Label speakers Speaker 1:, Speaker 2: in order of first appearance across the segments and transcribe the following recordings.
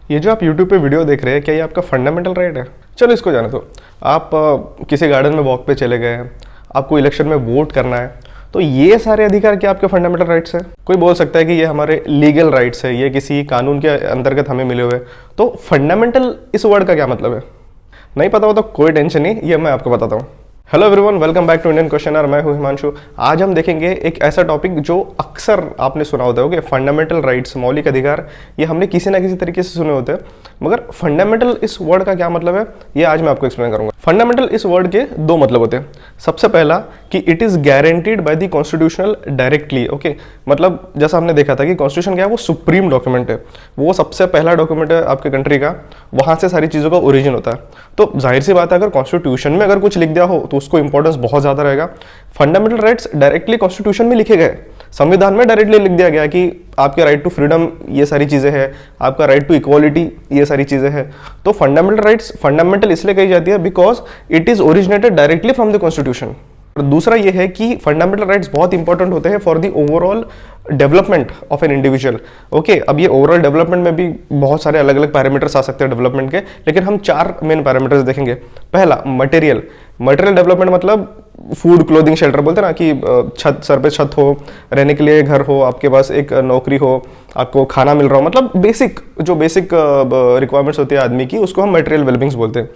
Speaker 1: ये जो आप YouTube पे वीडियो देख रहे हैं, क्या ये आपका फंडामेंटल राइट है? चलो इसको जाने दो। आप किसी गार्डन में वॉक पे चले गए हैं, आपको इलेक्शन में वोट करना है, तो ये सारे अधिकार क्या आपके फंडामेंटल राइट्स है? कोई बोल सकता है कि ये हमारे लीगल राइट्स है, ये किसी कानून के अंतर्गत हमें मिले हुए। तो फंडामेंटल इस वर्ड का क्या मतलब है? नहीं पता हो तो कोई टेंशन नहीं, ये मैं आपको बताता हूँ। Hello everyone, welcome back to Indian questioner. मैं हूं हिमांशु। आज हम देखेंगे एक ऐसा टॉपिक जो अक्सर आपने सुना होता है, फंडामेंटल राइट्स, मौलिक अधिकार। ये हमने किसी ना किसी तरीके से सुने होते हैं, मगर फंडामेंटल इस वर्ड का क्या मतलब है ये आज मैं आपको एक्सप्लेन करूंगा। फंडामेंटल इस वर्ड के दो मतलब होते हैं। सबसे पहला कि it is guaranteed by the constitutional directly. Okay, मतलब जैसा हमने देखा था कि कॉन्स्टिट्यूशन क्या है, वो सुप्रीम डॉक्यूमेंट है, वो सबसे पहला डॉक्यूमेंट है आपके कंट्री का, वहां से सारी चीजों का ओरिजिन होता है। तो जाहिर सी बात है, अगर कॉन्स्टिट्यूशन में अगर कुछ लिख दिया हो तो उसको इंपॉर्टेंस बहुत ज्यादा रहेगा। फंडामेंटल राइट्स डायरेक्टली कॉन्स्टिट्यूशन में लिखे गए, संविधान में डायरेक्टली लिख दिया गया कि आपके राइट टू फ्रीडम ये सारी चीजें हैं, आपका राइट टू इक्वालिटी ये सारी चीजें हैं। तो फंडामेंटल राइट्स फंडामेंटल इसलिए कही जाती है because it is originated directly from the constitution. दूसरा ये है कि फंडामेंटल राइट्स बहुत इंपॉर्टेंट होते हैं for the overall development of an individual. Okay, अब ये ओवरऑल डेवलपमेंट में भी बहुत सारे अलग अलग पैरामीटर्स आ सकते हैं डेवलपमेंट के, लेकिन हम चार मेन पैरामीटर्स देखेंगे। पहला मटेरियल डेवलपमेंट, मतलब फूड, क्लोथिंग, शेल्टर बोलते हैं ना कि छत, सर पे छत हो, रहने के लिए घर हो, आपके पास एक नौकरी हो, आपको खाना मिल रहा हो, मतलब बेसिक रिक्वायरमेंट्स होती है आदमी की, उसको हम मटेरियल वेलबींग्स बोलते हैं।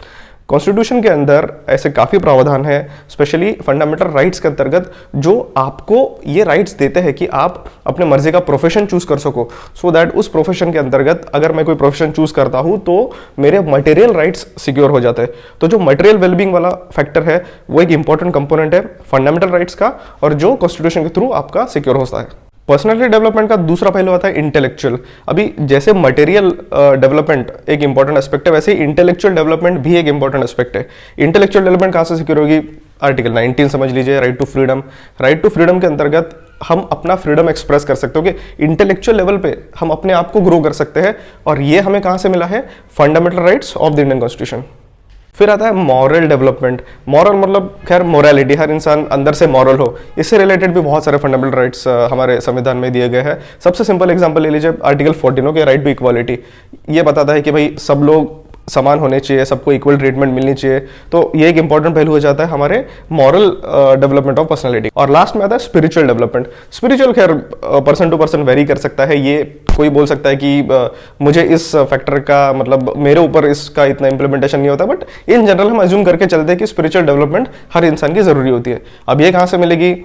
Speaker 1: कॉन्स्टिट्यूशन के अंदर ऐसे काफ़ी प्रावधान है, स्पेशली फंडामेंटल राइट्स के अंतर्गत, जो आपको ये राइट्स देते हैं कि आप अपने मर्जी का प्रोफेशन चूज कर सको, सो दैट उस प्रोफेशन के अंतर्गत अगर मैं कोई प्रोफेशन चूज करता हूं तो मेरे मटेरियल राइट्स सिक्योर हो जाते हैं। तो जो मटेरियल वेलबींग वाला फैक्टर है वो एक इंपॉर्टेंट कंपोनेंट है फंडामेंटल राइट्स का, और जो कॉन्स्टिट्यूशन के थ्रू आपका सिक्योर होता है। पर्सनैलिटी डेवलपमेंट का दूसरा पहलू आता है इंटेलेक्चुअल। अभी जैसे मटेरियल डेवलपमेंट एक इंपॉर्टेंट एस्पेक्ट है, वैसे इंटेलेक्चुअल डेवलपमेंट भी एक इंपॉर्टेंट एस्पेक्ट है। इंटेलेक्चुअल डेवलपमेंट कहाँ से सिक्योर होगी? आर्टिकल 19 समझ लीजिए, right to freedom. Right to freedom के अंतर्गत हम अपना फ्रीडम एक्सप्रेस कर सकते हो कि इंटेलेक्चुअल लेवल पे हम अपने आप को ग्रो कर सकते हैं, और ये हमें कहाँ से मिला है? Fundamental rights of the Indian constitution. फिर आता है मॉरल डेवलपमेंट। मॉरल मतलब खैर मोरालिटी, हर इंसान अंदर से मॉरल हो, इससे रिलेटेड भी बहुत सारे फंडामेंटल राइट्स हमारे संविधान में दिए गए हैं। सबसे सिंपल एग्जांपल ले लीजिए, आर्टिकल 14 के राइट टू इक्वालिटी। ये बताता है कि भाई सब लोग समान होने चाहिए, सबको इक्वल ट्रीटमेंट मिलनी चाहिए। तो ये एक इंपॉर्टेंट पहलू हो जाता है हमारे मॉरल डेवलपमेंट ऑफ पर्सनालिटी। और लास्ट में आता है स्पिरिचुअल डेवलपमेंट। स्पिरिचुअल खैर पर्सन टू पर्सन वेरी कर सकता है, ये कोई बोल सकता है कि मुझे इस फैक्टर का मतलब मेरे ऊपर इसका इतना इंप्लीमेंटेशन नहीं होता, बट इन जनरल हम अज्यूम करके चलते हैं कि स्पिरिचुअल डेवलपमेंट हर इंसान की जरूरी होती है। अब ये कहाँ से मिलेगी?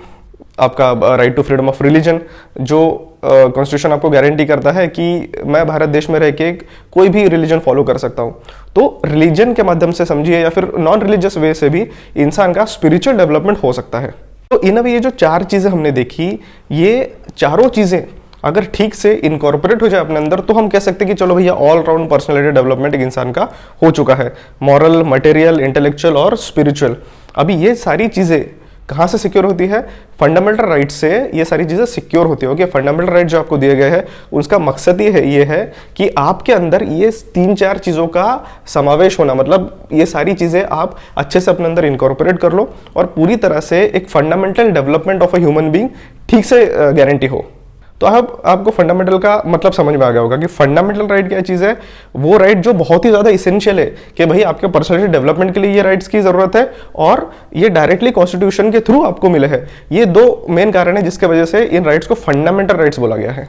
Speaker 1: आपका right to freedom of religion, जो कॉन्स्टिट्यूशन आपको गारंटी करता है कि मैं भारत देश में रह के कोई भी रिलीजन फॉलो कर सकता हूं। तो रिलीजन के माध्यम से समझिए या फिर नॉन रिलीजियस वे से भी इंसान का स्पिरिचुअल डेवलपमेंट हो सकता है। तो इन अभी ये जो चार चीजें हमने देखी, ये चारों चीजें अगर ठीक से इनकॉर्पोरेट हो जाए अपने अंदर, तो हम कह सकते हैं कि चलो भैया ऑल राउंड पर्सनैलिटी डेवलपमेंट एक इंसान का हो चुका है। मॉरल, मटेरियल, इंटेलेक्चुअल और स्पिरिचुअल। अभी ये सारी चीजें कहाँ से सिक्योर होती है? फंडामेंटल राइट से ये सारी चीजें सिक्योर होती है। फंडामेंटल राइट जो आपको दिए गए हैं उसका मकसद ये है कि आपके अंदर ये 3-4 चीजों का समावेश होना, मतलब ये सारी चीजें आप अच्छे से अपने अंदर इनकॉर्पोरेट कर लो और पूरी तरह से एक fundamental development of a human being ठीक से गारंटी हो। तो अब आपको फंडामेंटल का मतलब समझ में आ गया होगा कि फंडामेंटल राइट क्या चीज है। वो राइट जो बहुत ही ज्यादा इसेंशियल है कि भाई आपके पर्सनैलिटी डेवलपमेंट के लिए ये राइट्स की जरूरत है, और ये डायरेक्टली कॉन्स्टिट्यूशन के थ्रू आपको मिले हैं। ये दो मेन कारण है जिसके वजह से इन राइट्स को फंडामेंटल राइट्स बोला गया है।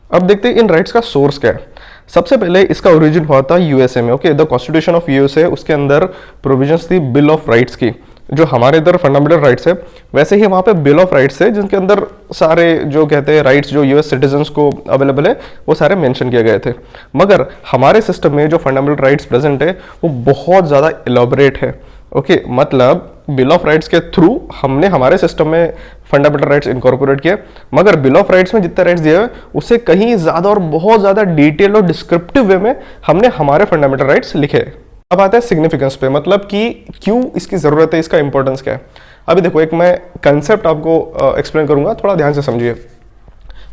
Speaker 1: अब देखते हैं इन राइट्स का सोर्स क्या है। सबसे पहले इसका ओरिजिन हुआ था यूएसए में। Okay, the constitution of USA, उसके अंदर प्रोविजंस थी बिल ऑफ राइट्स की। जो हमारे इधर फंडामेंटल राइट्स है, वैसे ही वहाँ पे बिल ऑफ राइट्स है, जिनके अंदर सारे जो कहते हैं राइट्स जो यूएस सिटीजन्स को अवेलेबल है वो सारे मेंशन किए गए थे। मगर हमारे सिस्टम में जो फंडामेंटल राइट्स प्रेजेंट है वो बहुत ज़्यादा इलॉबरेट है। ओके, मतलब बिल ऑफ राइट्स के थ्रू हमने हमारे सिस्टम में फंडामेंटल राइट्स इनकॉर्पोरेट किए, मगर बिल ऑफ राइट्स में जितने राइट्स दिए हुए उससे कहीं ज़्यादा और बहुत ज़्यादा डिटेल और डिस्क्रिप्टिव वे में हमने हमारे फंडामेंटल राइट्स लिखे। अब आता है सिग्निफिकेंस पे, मतलब कि क्यों इसकी जरूरत है, इसका इंपॉर्टेंस क्या है। अभी देखो, एक मैं कंसेप्ट आपको एक्सप्लेन करूंगा, थोड़ा ध्यान से समझिए।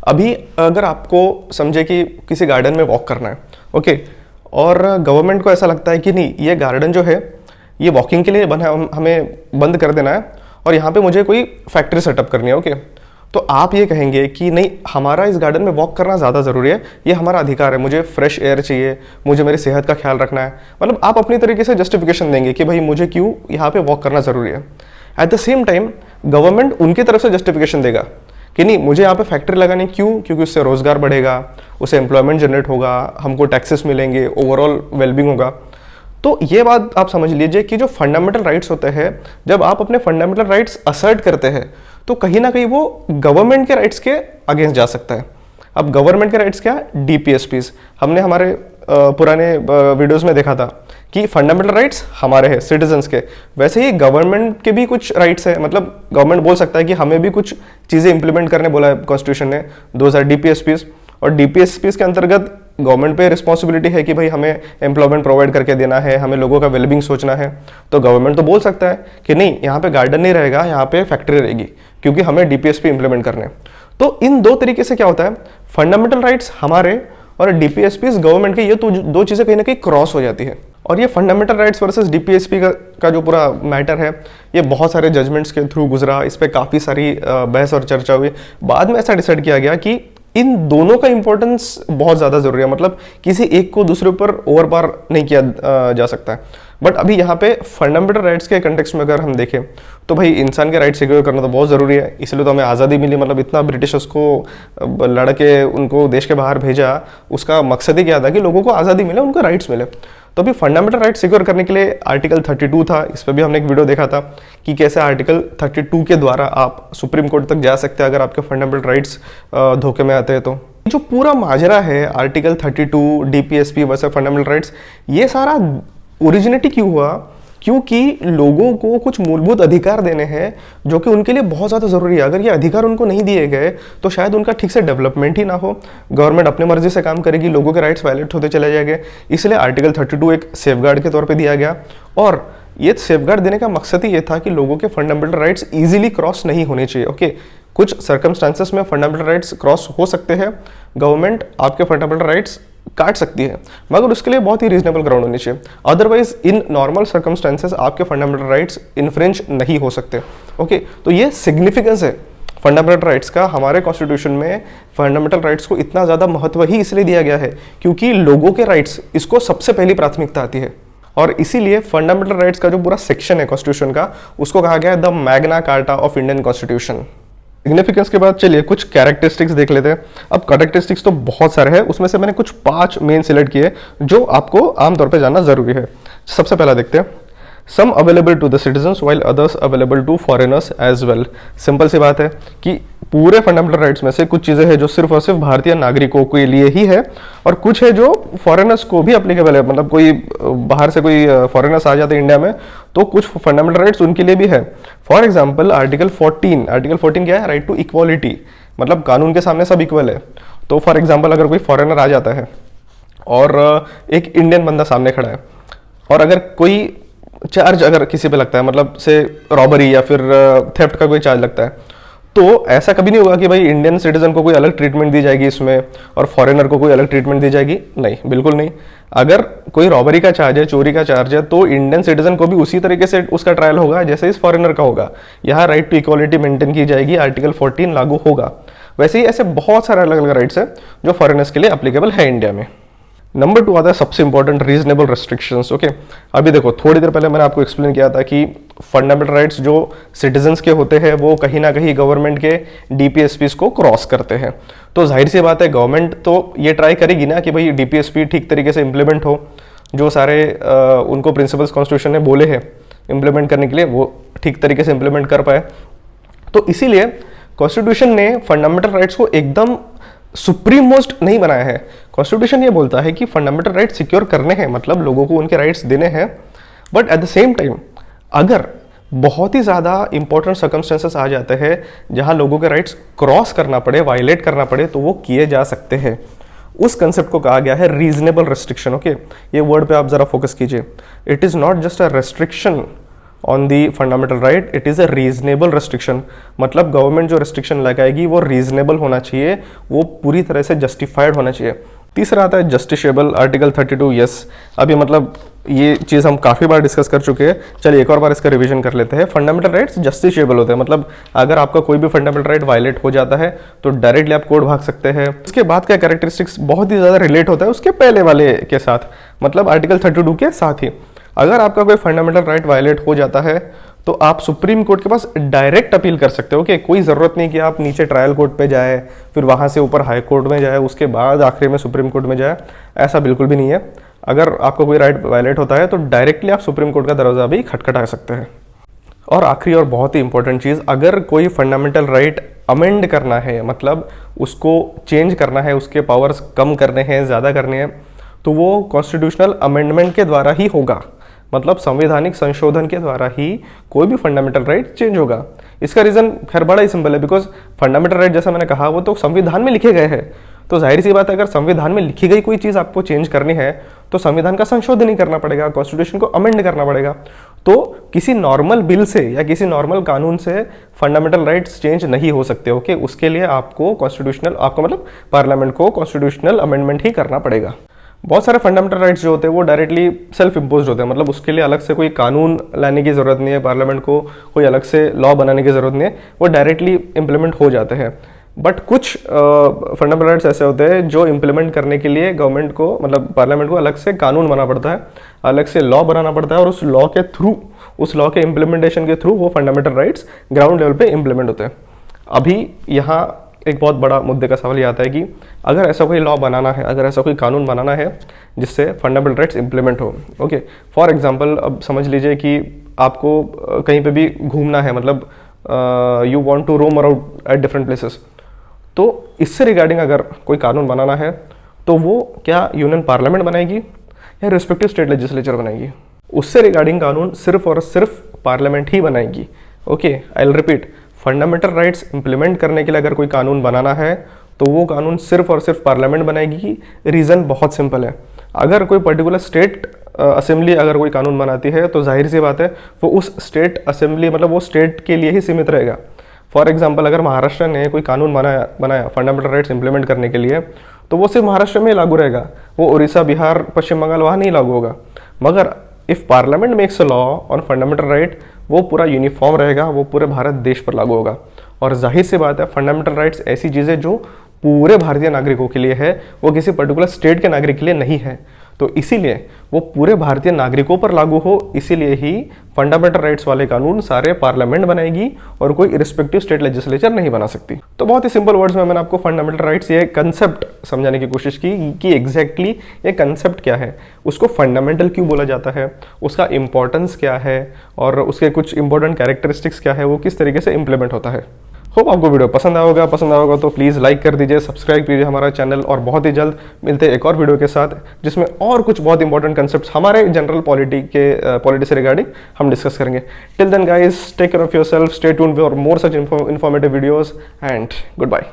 Speaker 1: अभी अगर आपको समझे कि किसी गार्डन में वॉक करना है, ओके, और गवर्नमेंट को ऐसा लगता है कि नहीं, ये गार्डन जो है ये वॉकिंग के लिए बना, हमें बंद कर देना है, और यहाँ पे मुझे कोई फैक्ट्री सेटअप करनी है। ओके, तो आप ये कहेंगे कि नहीं, हमारा इस गार्डन में वॉक करना ज़्यादा ज़रूरी है, ये हमारा अधिकार है, मुझे फ्रेश एयर चाहिए, मुझे मेरी सेहत का ख्याल रखना है। मतलब आप अपनी तरीके से जस्टिफिकेशन देंगे कि भाई मुझे क्यों यहाँ पे वॉक करना ज़रूरी है। At the same time government उनकी तरफ से जस्टिफिकेशन देगा कि नहीं, मुझे यहाँ पे फैक्ट्री लगानी क्यों, क्योंकि उससे रोजगार बढ़ेगा, उससे एम्प्लॉयमेंट जनरेट होगा, हमको टैक्सेस मिलेंगे, ओवरऑल वेलबींग होगा। तो ये बात आप समझ लीजिए कि जो फंडामेंटल राइट्स होते हैं, जब आप अपने फंडामेंटल राइट्स असर्ट करते हैं तो कहीं ना कहीं वो गवर्नमेंट के राइट्स के अगेंस्ट जा सकता है। अब गवर्नमेंट के राइट्स क्या, डीपीएसपीज। हमने हमारे पुराने वीडियोस में देखा था कि फंडामेंटल राइट्स हमारे हैं सिटीजन्स के, वैसे ही गवर्नमेंट के भी कुछ राइट्स है। मतलब गवर्नमेंट बोल सकता है कि हमें भी कुछ चीज़ें इंप्लीमेंट करने बोला है कॉन्स्टिट्यूशन ने, 2000 डीपीएसपीज। और डीपीएसपीज के अंतर्गत गवर्नमेंट पे रिस्पॉन्सिबिलिटी है कि भाई हमें एम्प्लॉयमेंट प्रोवाइड करके देना है, हमें लोगों का वेलबींग सोचना है। तो गवर्नमेंट तो बोल सकता है कि नहीं, यहाँ पे गार्डन नहीं रहेगा, यहाँ पे फैक्ट्री रहेगी, क्योंकि हमें डीपीएसपी इंप्लीमेंट करने। तो इन दो तरीके से क्या होता है, फंडामेंटल राइट्स हमारे और डीपीएसपी गवर्नमेंट के, ये तो दो चीज़ें कहीं ना कहीं क्रॉस हो जाती है। और ये फंडामेंटल राइट्स वर्सेस डीपीएसपी का जो पूरा मैटर है, ये बहुत सारे जजमेंट्स के थ्रू गुजरा, इस पर काफ़ी सारी बहस और चर्चा हुई। बाद में ऐसा डिसाइड किया गया कि इन दोनों का इंपॉर्टेंस बहुत ज़्यादा ज़रूरी है, मतलब किसी एक को दूसरे ऊपर ओवर पार नहीं किया जा सकता है। बट अभी यहाँ पे फंडामेंटल राइट्स के कंटेक्स्ट में अगर हम देखें तो भाई इंसान के राइट सिक्योर करना तो बहुत ज़रूरी है, इसलिए तो हमें आज़ादी मिली। मतलब इतना ब्रिटिशर्स को लड़ के उनको देश के बाहर भेजा, उसका मकसद ही क्या था कि लोगों को आज़ादी मिले, उनको राइट्स मिले। तो अभी फंडामेंटल राइट्स सिक्योर करने के लिए आर्टिकल 32 था, इस पर भी हमने एक वीडियो देखा था कि कैसे आर्टिकल 32 के द्वारा आप सुप्रीम कोर्ट तक जा सकते हैं अगर आपके फंडामेंटल राइट्स धोखे में आते हैं। तो जो पूरा माजरा है article 32 DPSP versus fundamental rights, ये सारा ओरिजिनेटी क्यों हुआ, क्योंकि लोगों को कुछ मूलभूत अधिकार देने हैं जो कि उनके लिए बहुत ज़्यादा ज़रूरी है। अगर ये अधिकार उनको नहीं दिए गए तो शायद उनका ठीक से डेवलपमेंट ही ना हो, गवर्नमेंट अपनी मर्जी से काम करेगी, लोगों के राइट्स वायलेट होते चले जाएंगे। इसलिए आर्टिकल 32 एक सेफगार्ड के तौर पे दिया गया, और ये सेफगार्ड देने का मकसद ही ये था कि लोगों के फंडामेंटल राइट्स ईजिली क्रॉस नहीं होने चाहिए। ओके, कुछ सर्कमस्टांसेस में फंडामेंटल राइट्स क्रॉस हो सकते हैं, गवर्नमेंट आपके फंडामेंटल राइट्स काट सकती है, मगर उसके लिए बहुत ही रीजनेबल ग्राउंड होनी चाहिए। अदरवाइज इन नॉर्मल सर्कमस्टेंसेस आपके फंडामेंटल राइट्स इन्फ्रिंज नहीं हो सकते। ओके, तो ये सिग्निफिकेंस है फंडामेंटल राइट्स का। हमारे कॉन्स्टिट्यूशन में फंडामेंटल राइट्स को इतना ज़्यादा महत्व ही इसलिए दिया गया है क्योंकि लोगों के राइट्स, इसको सबसे पहली प्राथमिकता आती है। और इसीलिए फंडामेंटल राइट्स का जो पूरा सेक्शन है कॉन्स्टिट्यूशन का, उसको कहा गया है the Magna carta of Indian constitution. Significance के बाद चलिए कुछ कैरेक्टरिस्टिक्स देख लेते हैं। अब कैरेक्टरिस्टिक्स तो बहुत सारे हैं, उसमें से मैंने कुछ 5 मेन सिलेक्ट किए जो आपको आमतौर पे जानना जरूरी है। सबसे पहला देखते हैं, some available to the citizens while others available to foreigners as well. Simple सी बात है कि पूरे फंडामेंटल राइट्स में से कुछ चीज़ें हैं जो सिर्फ और सिर्फ भारतीय नागरिकों के लिए ही है, और कुछ है जो फॉरेनर्स को भी अप्लीकेबल है। मतलब कोई बाहर से कोई फॉरेनर्स आ जाते हैं इंडिया में तो कुछ फंडामेंटल राइट्स उनके लिए भी है। फॉर एग्जाम्पल आर्टिकल 14 क्या है, राइट टू इक्वालिटी, मतलब कानून के सामने सब इक्वल है। तो फॉर एग्जाम्पल अगर कोई फॉरेनर आ जाता है और एक इंडियन बंदा सामने खड़ा है, और अगर कोई चार्ज अगर किसी पे लगता है, मतलब से रॉबरी या फिर थेफ्ट का कोई चार्ज लगता है, तो ऐसा कभी नहीं होगा कि भाई इंडियन सिटीजन को कोई अलग ट्रीटमेंट दी जाएगी इसमें और फॉरेनर को कोई अलग ट्रीटमेंट दी जाएगी, नहीं, बिल्कुल नहीं। अगर कोई रॉबरी का चार्ज है, चोरी का चार्ज है, तो इंडियन सिटीजन को भी उसी तरीके से उसका ट्रायल होगा जैसे इस फॉरेनर का होगा। यहाँ राइट टू इक्वालिटी मेंटेन की जाएगी, आर्टिकल 14 लागू होगा। वैसे ही ऐसे बहुत सारे अलग अलग राइट्स है जो फॉरेनर्स के लिए अप्लीकेबल है इंडिया में। नंबर 2 आता है सबसे इंपॉर्टेंट, रीजनेबल रेस्ट्रिक्शंस। ओके, अभी देखो थोड़ी देर पहले मैंने आपको एक्सप्लेन किया था कि फंडामेंटल राइट्स जो सिटीजन्स के होते हैं वो कहीं ना कहीं गवर्नमेंट के डीपीएसपीज को क्रॉस करते हैं। तो जाहिर सी बात है गवर्नमेंट तो ये ट्राई करेगी ना कि भाई डीपीएसपी ठीक तरीके से इंप्लीमेंट हो, जो सारे उनको प्रिंसिपल्स कॉन्स्टिट्यूशन ने बोले हैं इंप्लीमेंट करने के लिए वो ठीक तरीके से इंप्लीमेंट कर पाए। तो इसीलिए कॉन्स्टिट्यूशन ने फंडामेंटल राइट्स को एकदम सुप्रीम मोस्ट नहीं बनाया है। कॉन्स्टिट्यूशन ये बोलता है कि फंडामेंटल राइट्स सिक्योर करने हैं, मतलब लोगों को उनके राइट्स देने हैं, but at the same time अगर बहुत ही ज़्यादा इंपॉर्टेंट सर्कमस्टेंसेस आ जाते हैं जहां लोगों के राइट्स क्रॉस करना पड़े, वायलेट करना पड़े, तो वो किए जा सकते हैं। उस कंसेप्ट को कहा गया है रीजनेबल रेस्ट्रिक्शन। ओके, ये वर्ड पे आप जरा फोकस कीजिए। It is not just a restriction on the fundamental right, it is a reasonable restriction. मतलब गवर्नमेंट जो रेस्ट्रिक्शन लगाएगी वो रीजनेबल होना चाहिए, वो पूरी तरह से जस्टिफाइड होना चाहिए। तीसरा आता है जस्टिसेबल, आर्टिकल 32। यस, अभी मतलब ये चीज़ हम काफ़ी बार डिस्कस कर चुके हैं। चलिए एक और बार इसका रिवीजन कर लेते हैं। फंडामेंटल राइट्स जस्टिशिएबल होते हैं, मतलब अगर आपका कोई भी फंडामेंटल राइट वायलेट हो जाता है तो डायरेक्टली आप कोर्ट भाग सकते हैं। उसके बाद क्या कैरेक्टरिस्टिक्स बहुत ही ज़्यादा रिलेट होता है उसके पहले वाले के साथ, मतलब आर्टिकल 32 के साथ ही। अगर आपका कोई फंडामेंटल राइट वायलेट हो जाता है तो आप सुप्रीम कोर्ट के पास डायरेक्ट अपील कर सकते हो। कोई ज़रूरत नहीं कि आप नीचे ट्रायल कोर्ट पे जाए, फिर वहाँ से ऊपर हाई कोर्ट में जाए, उसके बाद आखिरी में सुप्रीम कोर्ट में जाए। ऐसा बिल्कुल भी नहीं है। अगर आपका कोई राइट वायलेट होता है तो डायरेक्टली आप सुप्रीम कोर्ट का दरवाज़ा भी खटखटा सकते हैं। और आखिरी और बहुत ही इंपॉर्टेंट चीज़, अगर कोई फंडामेंटल राइट अमेंड करना है, मतलब उसको चेंज करना है, उसके पावर्स कम करने हैं, ज़्यादा करने हैं, तो वो कॉन्स्टिट्यूशनल अमेंडमेंट के द्वारा ही होगा। मतलब संवैधानिक संशोधन के द्वारा ही कोई भी फंडामेंटल राइट चेंज होगा। इसका रीज़न खैर बड़ा ही सिंपल है, बिकॉज फंडामेंटल राइट जैसा मैंने कहा वो तो संविधान में लिखे गए हैं। तो जाहिर सी बात है, अगर संविधान में लिखी गई कोई चीज़ आपको चेंज करनी है तो संविधान का संशोधन ही करना पड़ेगा, कॉन्स्टिट्यूशन को अमेंड करना पड़ेगा। तो किसी नॉर्मल बिल से या किसी नॉर्मल कानून से फंडामेंटल राइट्स चेंज नहीं हो सकते। ओके, उसके लिए आपको मतलब पार्लियामेंट को कॉन्स्टिट्यूशनल अमेंडमेंट ही करना पड़ेगा। बहुत सारे फंडामेंटल राइट्स जो होते हैं वो डायरेक्टली सेल्फ इम्पोज होते हैं, मतलब उसके लिए अलग से कोई कानून लाने की ज़रूरत नहीं है, पार्लियामेंट को कोई अलग से लॉ बनाने की ज़रूरत नहीं है, वो डायरेक्टली इम्प्लीमेंट हो जाते हैं। बट कुछ फंडामेंटल राइट्स ऐसे होते हैं जो इम्प्लीमेंट करने के लिए गवर्नमेंट को, मतलब पार्लियामेंट को अलग से कानून बनाना पड़ता है, अलग से लॉ बनाना पड़ता है, और उस लॉ के थ्रू, उस लॉ के इम्प्लीमेंटेशन के थ्रू वो फंडामेंटल राइट्स ग्राउंड लेवल पे इम्प्लीमेंट होते हैं। अभी यहाँ एक बहुत बड़ा मुद्दे का सवाल ये आता है कि अगर ऐसा कोई लॉ बनाना है, अगर ऐसा कोई कानून बनाना है जिससे फंडामेंटल राइट्स इम्प्लीमेंट हो। ओके, फॉर एग्जांपल अब समझ लीजिए कि आपको कहीं पे भी घूमना है, मतलब you want to roam around at different places, तो इससे रिगार्डिंग अगर कोई कानून बनाना है तो वो क्या यूनियन पार्लियामेंट बनाएगी या रिस्पेक्टिव स्टेट लेजिस्लेचर बनाएगी? उससे रिगार्डिंग कानून सिर्फ और सिर्फ पार्लियामेंट ही बनाएगी। Okay, I will repeat, fundamental rights implement करने के लिए अगर कोई कानून बनाना है तो वो कानून सिर्फ और सिर्फ पार्लियामेंट बनाएगी। रीज़न बहुत सिंपल है, अगर कोई पर्टिकुलर स्टेट असेंबली अगर कोई कानून बनाती है तो जाहिर सी बात है वो उस स्टेट असेंबली, मतलब वो स्टेट के लिए ही सीमित रहेगा। फॉर एग्जांपल, अगर महाराष्ट्र ने कोई कानून बनाया फंडामेंटल राइट्स इंप्लीमेंट करने के लिए, तो वो सिर्फ महाराष्ट्र में ही लागू रहेगा, वो उड़ीसा, बिहार, पश्चिम बंगाल वहाँ नहीं लागू होगा। मगर if parliament makes a law on fundamental right, वो पूरा यूनिफॉर्म रहेगा, वो पूरे भारत देश पर लागू होगा। और जाहिर सी बात है, फंडामेंटल राइट्स ऐसी चीज़ें जो पूरे भारतीय नागरिकों के लिए है, वो किसी पर्टिकुलर स्टेट के नागरिक के लिए नहीं है। तो इसीलिए वो पूरे भारतीय नागरिकों पर लागू हो, इसीलिए ही फंडामेंटल राइट्स वाले कानून सारे पार्लियामेंट बनाएगी और कोई रिस्पेक्टिव स्टेट लेजिस्लेचर नहीं बना सकती। तो बहुत ही सिंपल वर्ड्स में मैंने आपको फंडामेंटल राइट्स ये कंसेप्ट समझाने की कोशिश की कि एग्जैक्टली ये कंसेप्ट क्या है, उसको फंडामेंटल क्यों बोला जाता है, उसका इंपॉर्टेंस क्या है, और उसके कुछ इंपॉर्टेंट कैरेक्टरिस्टिक्स क्या है, वो किस तरीके से इंप्लीमेंट होता है। होप आपको वीडियो पसंद आया होगा तो प्लीज़ लाइक कर दीजिए, सब्सक्राइब कीजिए हमारा चैनल, और बहुत ही जल्द मिलते हैं एक और वीडियो के साथ जिसमें और कुछ बहुत इंपॉर्टेंट कंसेप्ट्स हमारे जनरल पॉलिटी से रिगार्डिंग हम डिस्कस करेंगे। Till then guys, take care of yourself, stay tuned for more such informative videos and good bye.